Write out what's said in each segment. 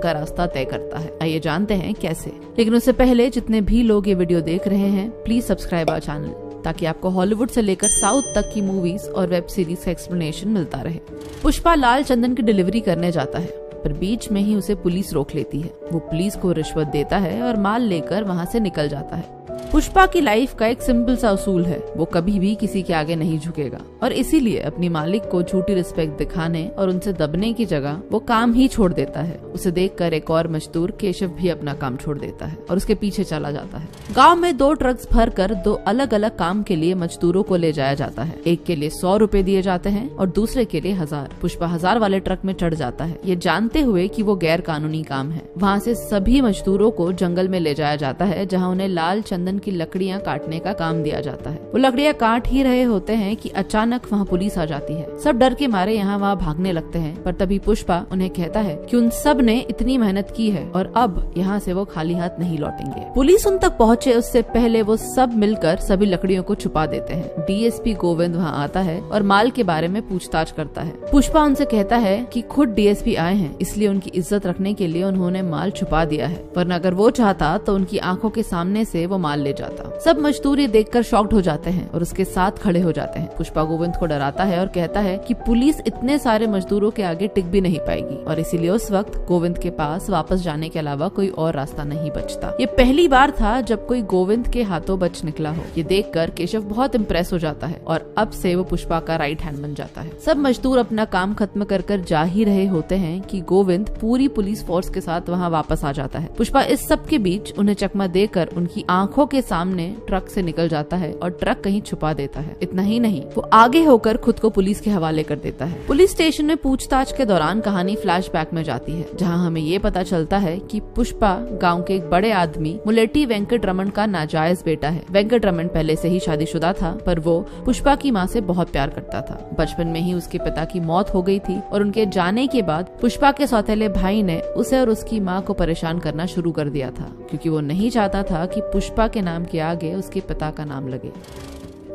का रास्ता तय करता है। आइए जानते हैं कैसे। लेकिन उससे पहले जितने भी लोग ये वीडियो देख रहे हैं, प्लीज सब्सक्राइब आवर चैनल, ताकि आपको हॉलीवुड से लेकर साउथ तक की मूवीज और वेब सीरीज का एक्सप्लेनेशन मिलता रहे। पुष्पा लाल चंदन की डिलीवरी करने जाता है, पर बीच में ही उसे पुलिस रोक लेती है। वो पुलिस को रिश्वत देता है और माल लेकर वहाँ से निकल जाता है। पुष्पा की लाइफ का एक सिंपल सा उसूल है, वो कभी भी किसी के आगे नहीं झुकेगा और इसीलिए अपनी मालिक को झूठी रिस्पेक्ट दिखाने और उनसे दबने की जगह वो काम ही छोड़ देता है। उसे देखकर एक और मजदूर केशव भी अपना काम छोड़ देता है और उसके पीछे चला जाता है। गांव में 2 ट्रक्स भरकर 2 अलग अलग काम के लिए मजदूरों को ले जाया जाता है। एक के लिए 100 रुपए दिए जाते हैं और दूसरे के लिए 1000। पुष्पा 1000 वाले ट्रक में चढ़ जाता है, ये जानते हुए कि वो गैर कानूनी काम है। वहाँ से सभी मजदूरों को जंगल में ले जाया जाता है, जहाँ उन्हें लाल चंदन की लकड़ियाँ काटने का काम दिया जाता है। वो लकड़ियाँ काट ही रहे होते हैं कि अचानक वहाँ पुलिस आ जाती है। सब डर के मारे यहाँ वहाँ भागने लगते हैं, पर तभी पुष्पा उन्हें कहता है कि उन सब ने इतनी मेहनत की है और अब यहाँ से वो खाली हाथ नहीं लौटेंगे। पुलिस उन तक पहुँचे उससे पहले वो सब मिलकर सभी लकड़ियों को छुपा देते हैं। डीएसपी गोविंद वहाँ आता है और माल के बारे में पूछताछ करता है। पुष्पा उनसे कहता है कि खुद डीएसपी आए हैं, इसलिए उनकी इज्जत रखने के लिए उन्होंने माल छुपा दिया है, वरना अगर वो चाहता तो उनकी आंखों के सामने से वो माल ले जाता। सब मजदूर ये देखकर शॉक्ड हो जाते हैं और उसके साथ खड़े हो जाते हैं। पुष्पा गोविंद को डराता है और कहता है कि पुलिस इतने सारे मजदूरों के आगे टिक भी नहीं पाएगी और इसीलिए उस वक्त गोविंद के पास वापस जाने के अलावा कोई और रास्ता नहीं बचता। ये पहली बार था जब कोई गोविंद के हाथों बच निकला हो। ये देखकर केशव बहुत इम्प्रेस हो जाता है और अब से वो पुष्पा का राइट हैंड बन जाता है। सब मजदूर अपना काम खत्म कर जा ही रहे होते हैं कि गोविंद पूरी पुलिस फोर्स के साथ वहाँ वापस आ जाता है। पुष्पा इस सब के बीच उन्हें चकमा देकर उनकी आंखों के सामने ट्रक से निकल जाता है और ट्रक कहीं छुपा देता है। इतना ही नहीं, वो आगे होकर खुद को पुलिस के हवाले कर देता है। पुलिस स्टेशन में पूछताछ के दौरान कहानी फ्लैशबैक में जाती है, जहां हमें ये पता चलता है कि पुष्पा गांव के एक बड़े आदमी मुलेटी वेंकट रमन का नाजायज बेटा है। वेंकट रमन पहले से ही शादीशुदा था, पर वो पुष्पा की माँ से बहुत प्यार करता था। बचपन में ही उसके पिता की मौत हो गई थी और उनके जाने के बाद पुष्पा के सौतेले भाई ने उसे और उसकी माँ को परेशान करना शुरू कर दिया था, क्योंकि वो नहीं चाहता था कि पुष्पा के नाम के आगे उसके पिता का नाम लगे।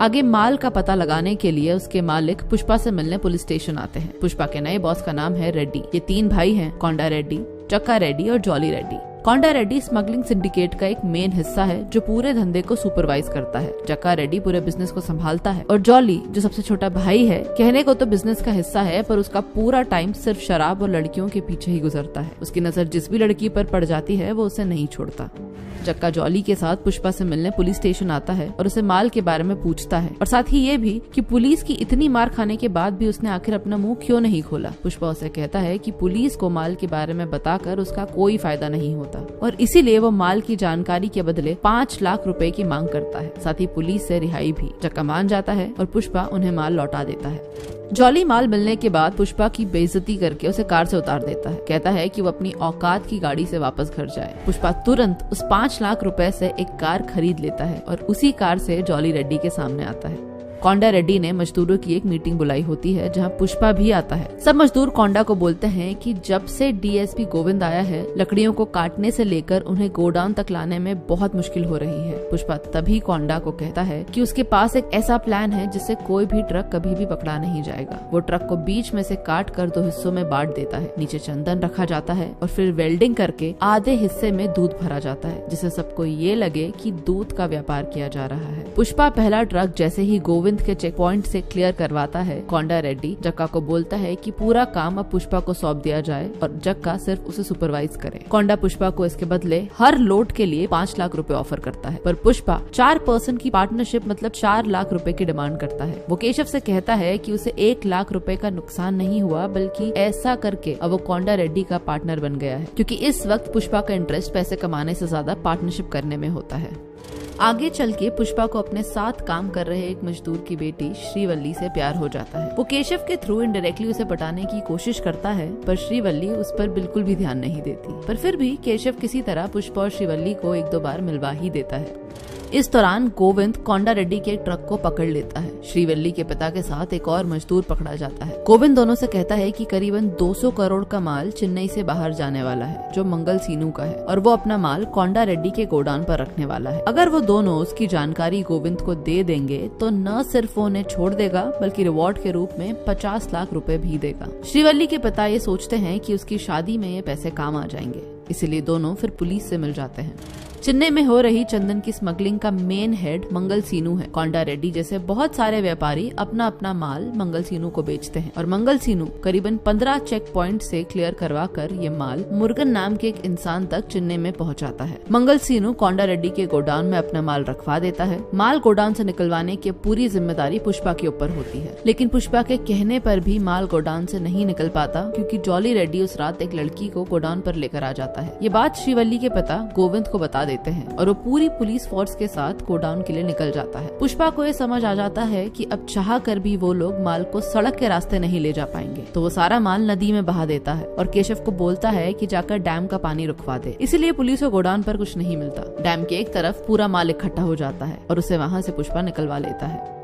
आगे माल का पता लगाने के लिए उसके मालिक पुष्पा से मिलने पुलिस स्टेशन आते हैं। पुष्पा के नए बॉस का नाम है रेड्डी। ये 3 भाई हैं, कोंडा रेड्डी, चक्का रेड्डी और जॉली रेड्डी। कोंडा रेड्डी स्मगलिंग सिंडिकेट का एक मेन हिस्सा है जो पूरे धंधे को सुपरवाइज करता है। चक्का रेड्डी पूरे बिजनेस को संभालता है और जॉली जो सबसे छोटा भाई है, कहने को तो बिजनेस का हिस्सा है, पर उसका पूरा टाइम सिर्फ शराब और लड़कियों के पीछे ही गुजरता है। उसकी नजर जिस भी लड़की पर पड़ जाती है वो उसे नहीं छोड़ता। चक्का जॉली के साथ पुष्पा से मिलने पुलिस स्टेशन आता है और उसे माल के बारे में पूछता है और साथ ही ये भी कि पुलिस की इतनी मार खाने के बाद भी उसने आखिर अपना मुंह क्यों नहीं खोला। पुष्पा उसे कहता है कि पुलिस को माल के बारे में बताकर उसका कोई फायदा नहीं होता और इसीलिए वो माल की जानकारी के बदले 5 लाख रुपए की मांग करता है, साथ ही पुलिस से रिहाई भी। चक्का मान जाता है और पुष्पा उन्हें माल लौटा देता है। जॉली माल मिलने के बाद पुष्पा की बेइज्जती करके उसे कार से उतार देता है। कहता है कि वो अपनी औकात की गाड़ी से वापस घर जाए। पुष्पा तुरंत उस 5 लाख रुपए से एक कार खरीद लेता है और उसी कार से जॉली रेड्डी के सामने आता है। कोंडा रेड्डी ने मजदूरों की एक मीटिंग बुलाई होती है, जहां पुष्पा भी आता है। सब मजदूर कोंडा को बोलते हैं कि जब से डीएसपी गोविंद आया है, लकड़ियों को काटने से लेकर उन्हें गोडाउन तक लाने में बहुत मुश्किल हो रही है। पुष्पा तभी कोंडा को कहता है कि उसके पास एक ऐसा प्लान है जिससे कोई भी ट्रक कभी भी पकड़ा नहीं जाएगा। वो ट्रक को बीच में से काट कर 2 हिस्सों में बांट देता है। नीचे चंदन रखा जाता है और फिर वेल्डिंग करके आधे हिस्से में दूध भरा जाता है, जिससे सबको ये लगे कि दूध का व्यापार किया जा रहा है। पुष्पा पहला ट्रक जैसे ही गोविंद के चेक पॉइंट से क्लियर करवाता है, कोंडा रेड्डी जक्का को बोलता है कि पूरा काम अब पुष्पा को सौंप दिया जाए और जक्का सिर्फ उसे सुपरवाइज करे। कोंडा पुष्पा को इसके बदले हर लोड के लिए 5 लाख रुपए ऑफर करता है, पर पुष्पा 4% की पार्टनरशिप मतलब 4 लाख रुपए की डिमांड करता है। वो केशव से कहता है कि उसे 1 लाख रुपए का नुकसान नहीं हुआ, बल्कि ऐसा करके अब वो कोंडा रेड्डी का पार्टनर बन गया है, क्योंकि इस वक्त पुष्पा का इंटरेस्ट पैसे कमाने से ज्यादा पार्टनरशिप करने में होता है। आगे चल के पुष्पा को अपने साथ काम कर रहे एक मजदूर की बेटी श्रीवल्ली से प्यार हो जाता है। वो केशव के थ्रू इनडायरेक्टली उसे पटाने की कोशिश करता है, पर श्रीवल्ली उस पर बिल्कुल भी ध्यान नहीं देती। पर फिर भी केशव किसी तरह पुष्पा और श्रीवल्ली को 1-2 बार मिलवा ही देता है। इस दौरान गोविंद कोंडा रेड्डी के ट्रक को पकड़ लेता है। श्रीवल्ली के पिता के साथ एक और मजदूर पकड़ा जाता है। गोविंद दोनों से कहता है कि करीबन 200 करोड़ का माल चेन्नई से बाहर जाने वाला है जो मंगल सीनू का है, और वो अपना माल कोंडा रेड्डी के गोडाउन पर रखने वाला है। अगर वो दोनों उसकी जानकारी गोविंद को दे देंगे तो न सिर्फ वो उन्हें छोड़ देगा बल्कि रिवॉर्ड के रूप में 50 लाख रुपए भी देगा। श्रीवल्ली के पिता ये सोचते हैं कि उसकी शादी में ये पैसे काम आ जाएंगे, इसीलिए दोनों फिर पुलिस से मिल जाते हैं। चेन्नई में हो रही चंदन की स्मगलिंग का मेन हेड मंगल सीनू है। कोंडा रेड्डी जैसे बहुत सारे व्यापारी अपना अपना माल मंगल सीनू को बेचते हैं और मंगल सीनू करीबन 15 चेक पॉइंट से क्लियर करवा कर ये माल मुर्गन नाम के एक इंसान तक चेन्नई में पहुंचाता है। मंगल सीनू कोंडा रेड्डी के गोडाउन में अपना माल रखवा देता है। माल गोडाउन से निकलवाने की पूरी जिम्मेदारी पुष्पा के ऊपर होती है, लेकिन पुष्पा के कहने पर भी माल गोडाउन से नहीं निकल पाता क्योंकि जॉली रेड्डी उस रात एक लड़की को गोडाउन पर लेकर आ जाता है। ये बात श्रीवल्ली के पिता गोविंद को बता देते हैं और वो पूरी पुलिस फोर्स के साथ गोडाउन के लिए निकल जाता है। पुष्पा को ये समझ आ जाता है कि अब चाह कर भी वो लोग माल को सड़क के रास्ते नहीं ले जा पाएंगे, तो वो सारा माल नदी में बहा देता है और केशव को बोलता है कि जाकर डैम का पानी रुकवा दे। इसीलिए पुलिस को गोडाउन पर कुछ नहीं मिलता। डैम के एक तरफ पूरा माल इकट्ठा हो जाता है और उसे वहाँ से पुष्पा निकलवा लेता है।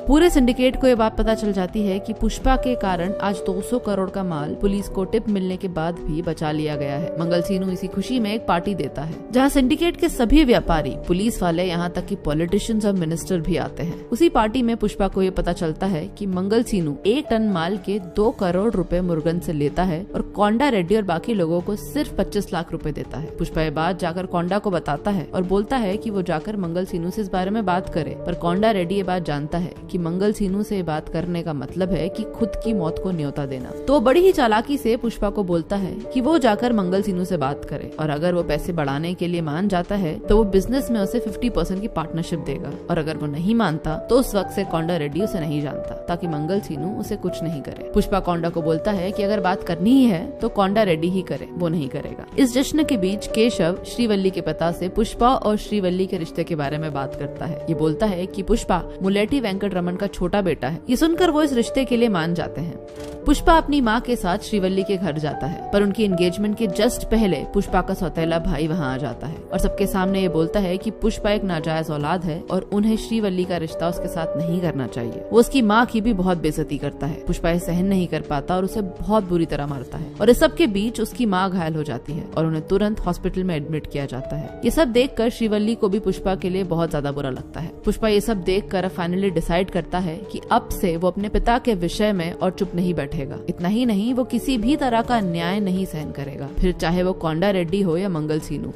पूरे सिंडिकेट को ये बात पता चल जाती है कि पुष्पा के कारण आज 200 करोड़ का माल पुलिस को टिप मिलने के बाद भी बचा लिया गया है। मंगल सीनू इसी खुशी में एक पार्टी देता है जहां सिंडिकेट के सभी व्यापारी, पुलिस वाले, यहाँ तक कि पॉलिटिशियंस और मिनिस्टर भी आते हैं। उसी पार्टी में पुष्पा को ये पता चलता है कि मंगल सीनू 1 टन माल के 2 करोड़ रुपए मुर्गन से लेता है और कोंडा रेड्डी और बाकी लोगों को सिर्फ 25 लाख रुपए देता है। पुष्पा ये बात जाकर कोंडा को बताता है और बोलता है कि वो जाकर मंगल सीनू से इस बारे में बात करे, पर कोंडा रेड्डी ये बात जानता है कि मंगल सीनू से बात करने का मतलब है कि खुद की मौत को न्योता देना। तो बड़ी ही चालाकी से पुष्पा को बोलता है कि वो जाकर मंगल सीनू से बात करे और अगर वो पैसे बढ़ाने के लिए मान जाता है तो वो बिजनेस में उसे 50% की पार्टनरशिप देगा, और अगर वो नहीं मानता तो उस वक्त से कोंडा रेड्डी उसे नहीं जानता ताकि मंगल सीनू उसे कुछ नहीं करे। पुष्पा कोंडा को बोलता है कि अगर बात करनी ही है तो कोंडा रेड्डी ही करे, वो नहीं करेगा। इस जश्न के बीच केशव श्रीवल्ली के पिता से पुष्पा और श्रीवल्ली के रिश्ते के बारे में बात करता है। ये बोलता है कि पुष्पा मुलेटी वेंकट रमन का छोटा बेटा है। ये सुनकर वो इस रिश्ते के लिए मान जाते हैं। पुष्पा अपनी माँ के साथ श्रीवल्ली के घर जाता है, पर उनकी एंगेजमेंट के जस्ट पहले पुष्पा का सौतेला भाई वहाँ आ जाता है और सबके सामने ये बोलता है कि पुष्पा एक नाजायज औलाद है और उन्हें श्रीवल्ली का रिश्ता उसके साथ नहीं करना चाहिए। वो उसकी माँ की भी बहुत बेइज्जती करता है। पुष्पा ये सहन नहीं कर पाता और उसे बहुत बुरी तरह मारता है और इस सब के बीच उसकी माँ घायल हो जाती है और उन्हें तुरंत हॉस्पिटल में एडमिट किया जाता है। ये सब देखकर श्रीवल्ली को भी पुष्पा के लिए बहुत ज्यादा बुरा लगता है। पुष्पा ये सब देखकर फाइनली डिसाइड करता है कि अब से वो अपने पिता के विषय में और चुप नहीं बैठेगा। इतना ही नहीं, वो किसी भी तरह का अन्याय नहीं सहन करेगा, फिर चाहे वो कोंडा रेड्डी हो या मंगल सीनू।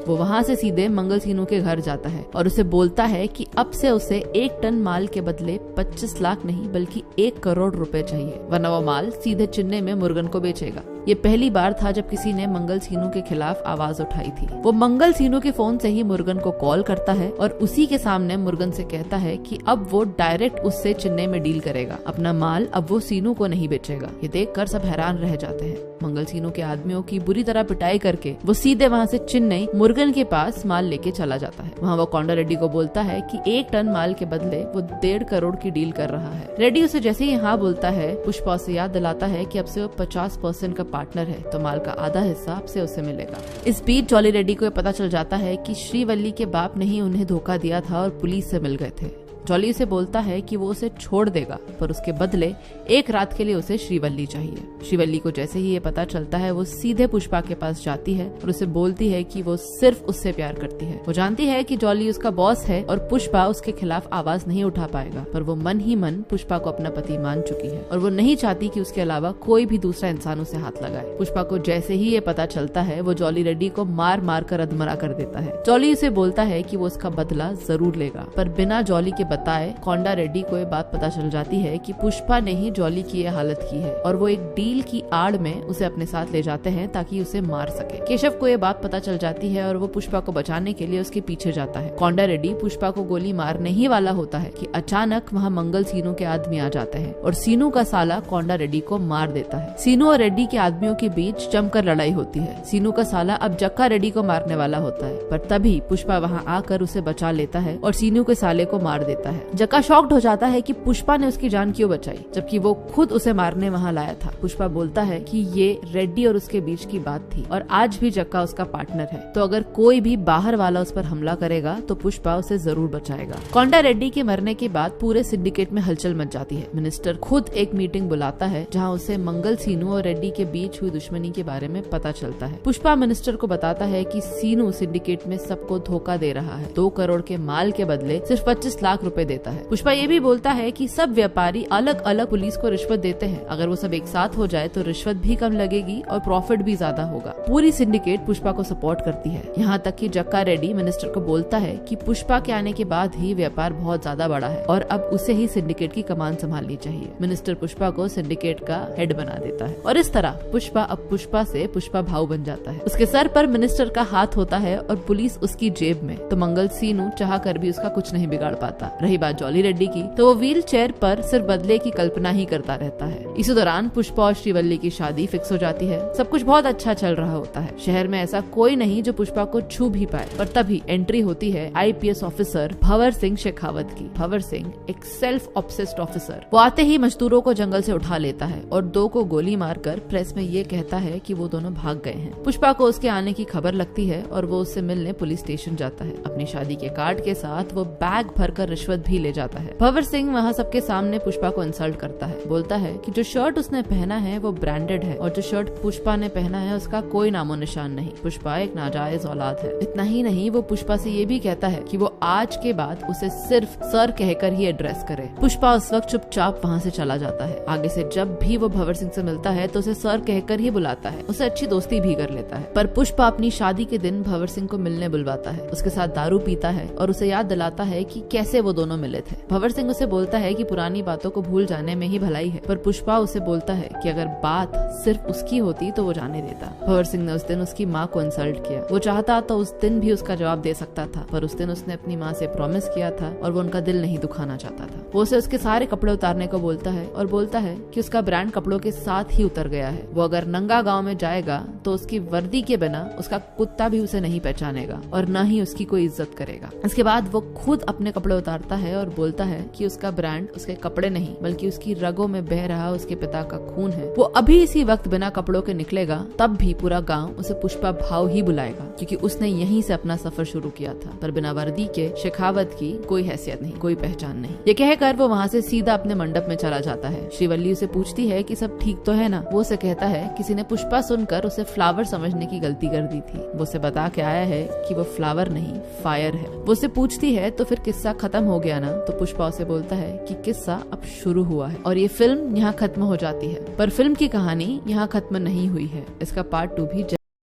वो वहाँ से सीधे मंगल सीनू के घर जाता है और उसे बोलता है कि अब से उसे 1 टन माल के बदले 25 लाख नहीं बल्कि 1 करोड़ रुपए चाहिए, वरना वो माल सीधे चेन्नई में मुर्गन को बेचेगा। ये पहली बार था जब किसी ने मंगल सीनू के खिलाफ आवाज उठाई थी। वो मंगल सीनू के फोन से ही मुर्गन को कॉल करता है और उसी के सामने मुर्गन से कहता है कि अब वो डायरेक्ट उससे चेन्नई में डील करेगा, अपना माल अब वो सीनू को नहीं बेचेगा। ये देखकर सब हैरान रह जाते हैं। मंगल सीनू के आदमियों की बुरी तरह पिटाई करके वो सीधे वहाँ से चेन्नई मुर्गन के पास माल लेके चला जाता है। वहाँ वो कोंडा रेड्डी को बोलता है कि 1 टन माल के बदले वो 1.5 करोड़ की डील कर रहा है। रेड्डी उसे जैसे ही हाँ बोलता है, पुष्पा उसे याद दिलाता है कि अब से वो 50% का पार्टनर है, तो माल का आधा हिस्सा अब से उसे मिलेगा। इस बीच जॉली रेड्डी को पता चल जाता है कि श्रीवल्ली के बाप ने ही उन्हें धोखा दिया था और पुलिस से मिल गए थे। जॉली उसे बोलता है कि वो उसे छोड़ देगा, पर उसके बदले 1 रात के लिए उसे श्रीवल्ली चाहिए। श्रीवल्ली को जैसे ही ये पता चलता है, वो सीधे पुष्पा के पास जाती है और उसे बोलती है कि वो सिर्फ उससे प्यार करती है। वो जानती है कि जॉली उसका बॉस है और पुष्पा उसके खिलाफ आवाज नहीं उठा पाएगा, पर वो मन ही मन पुष्पा को अपना पति मान चुकी है और वो नहीं चाहती कि उसके अलावा कोई भी दूसरा इंसान उसे हाथ लगाए। पुष्पा को जैसे ही ये पता चलता है, वो जॉली रेड्डी को मार मार कर अधमरा कर देता है। जॉली उसे बोलता है कि वो उसका बदला जरूर लेगा, पर बिना जॉली के बताए कोंडा रेड्डी को ये बात पता चल जाती है कि पुष्पा ने ही जॉली की ये हालत की है और वो एक डील की आड़ में उसे अपने साथ ले जाते हैं ताकि उसे मार सके। केशव को ये बात पता चल जाती है और वो पुष्पा को बचाने के लिए उसके पीछे जाता है। कोंडा रेड्डी पुष्पा को गोली मारने ही वाला होता है कि अचानक वहाँ मंगल सीनू के आदमी आ जाते हैं और सीनू का साला कोंडा रेड्डी को मार देता है। सीनू और रेड्डी के आदमियों के बीच जमकर लड़ाई होती है। सीनू का साला अब जक्का रेड्डी को मारने वाला होता है, पर तभी पुष्पा वहाँ आकर उसे बचा लेता है और सीनू के साले को मार देती जाता है। जक्का शॉक्ड हो जाता है कि पुष्पा ने उसकी जान क्यों बचाई, जबकि वो खुद उसे मारने वहाँ लाया था। पुष्पा बोलता है कि ये रेड्डी और उसके बीच की बात थी और आज भी जक्का उसका पार्टनर है, तो अगर कोई भी बाहर वाला उस पर हमला करेगा तो पुष्पा उसे जरूर बचाएगा। कोंडा रेड्डी के मरने के बाद पूरे सिंडिकेट में हलचल मच जाती है। मिनिस्टर खुद एक मीटिंग बुलाता है जहाँ उसे मंगल, सीनू और रेड्डी के बीच हुई दुश्मनी के बारे में पता चलता है। पुष्पा मिनिस्टर को बताता है कि सीनू सिंडिकेट में सबको धोखा दे रहा है, 2 करोड़ के माल के बदले सिर्फ 25 लाख रुपए देता है। पुष्पा ये भी बोलता है कि सब व्यापारी अलग अलग पुलिस को रिश्वत देते हैं, अगर वो सब एक साथ हो जाए तो रिश्वत भी कम लगेगी और प्रॉफिट भी ज्यादा होगा। पूरी सिंडिकेट पुष्पा को सपोर्ट करती है, यहाँ तक कि जक्का रेड्डी मिनिस्टर को बोलता है कि पुष्पा के आने के बाद ही व्यापार बहुत ज्यादा बढ़ा है और अब उसे ही सिंडिकेट की कमान संभालनी चाहिए। मिनिस्टर पुष्पा को सिंडिकेट का हेड बना देता है और इस तरह पुष्पा अब पुष्पा से पुष्पा भाऊ बन जाता है। उसके सर पर मिनिस्टर का हाथ होता है और पुलिस उसकी जेब में, तो मंगल, सीनू चाह कर भी उसका कुछ नहीं बिगाड़ पाता। रही बात जॉली रेड्डी की, तो वो व्हील चेयर पर सिर्फ बदले की कल्पना ही करता रहता है। इसी दौरान पुष्पा और श्रीवल्ली की शादी फिक्स हो जाती है। सब कुछ बहुत अच्छा चल रहा होता है। शहर में ऐसा कोई नहीं जो पुष्पा को छू भी पाए, पर तभी एंट्री होती है IPS ऑफिसर भंवर सिंह शेखावत की। भंवर सिंह एक सेल्फ ऑब्सेस्ड ऑफिसर। वो आते ही मजदूरों को जंगल से उठा लेता है और 2 को गोली मारकर प्रेस में ये कहता है कि वो दोनों भाग गए हैं। पुष्पा को उसके आने की खबर लगती है और वो उससे मिलने पुलिस स्टेशन जाता है। अपनी शादी के कार्ड के साथ वो बैग भरकर रिश्वत भी ले जाता है। भंवर सिंह वहाँ सबके सामने पुष्पा को इंसल्ट करता है, बोलता है कि जो शर्ट उसने पहना है वो ब्रांडेड है और जो शर्ट पुष्पा ने पहना है उसका कोई नामो निशान नहीं। पुष्पा एक नाजायज औलाद है। इतना ही नहीं, वो पुष्पा से ये भी कहता है कि वो आज के बाद उसे सिर्फ सर कहकर ही एड्रेस करे। पुष्पा उस वक्त चुपचाप वहाँ से चला जाता है। आगे से जब भी वो भंवर सिंह से मिलता है तो उसे सर कहकर ही बुलाता है, उसे अच्छी दोस्ती भी कर लेता है। पर पुष्पा अपनी शादी के दिन भंवर सिंह को मिलने बुलवाता है, उसके साथ दारू पीता है और उसे याद दिलाता है कि कैसे वो दोनों मिले थे। भंवर सिंह उसे बोलता है कि पुरानी बातों को भूल जाने में ही भलाई है, पर पुष्पा उसे बोलता है कि अगर बात सिर्फ उसकी होती तो वो जाने देता। भंवर सिंह ने उस दिन उसकी माँ को इंसल्ट किया। वो चाहता तो उस दिन भी उसका जवाब दे सकता था, पर उस दिन उसने अपनी माँ से प्रॉमिस किया था और वो उनका दिल नहीं दुखाना चाहता था। वो उसे उसके सारे कपड़े उतारने को बोलता है और बोलता है कि उसका ब्रांड कपड़ों के साथ ही उतर गया है। वो अगर नंगा गांव में जाएगा तो उसकी वर्दी के बिना उसका कुत्ता भी उसे नहीं पहचानेगा और न ही उसकी कोई इज्जत करेगा। इसके बाद वो खुद अपने कपड़े उतारता है और बोलता है कि उसका ब्रांड उसके कपड़े नहीं बल्कि उसकी रगों में बह रहा उसके पिता का खून है। वो अभी इसी वक्त बिना कपड़ों के निकलेगा तब भी पूरा गांव उसे पुष्पा भाव ही बुलाएगा, क्योंकि उसने यहीं से अपना सफर शुरू किया था। पर बिना वर्दी के शेखावत की कोई हैसियत नहीं, कोई पहचान नहीं। ये कहकर वो वहाँ से सीधा अपने मंडप में चला जाता है। श्रीवल्ली उसे पूछती है कि सब ठीक तो है ना। वो उसे कहता है किसी ने पुष्पा सुनकर उसे फ्लावर समझने की गलती कर दी थी। वो उसे बता के आया है कि वो फ्लावर नहीं फायर है। वो उसे पूछती है तो फिर किस्सा खत्म हो गया ना, तो पुष्पा उसे बोलता है कि किस्सा अब शुरू हुआ है और ये फिल्म यहाँ खत्म हो जाती है। पर फिल्म की कहानी यहाँ खत्म नहीं हुई है, इसका पार्ट 2 भी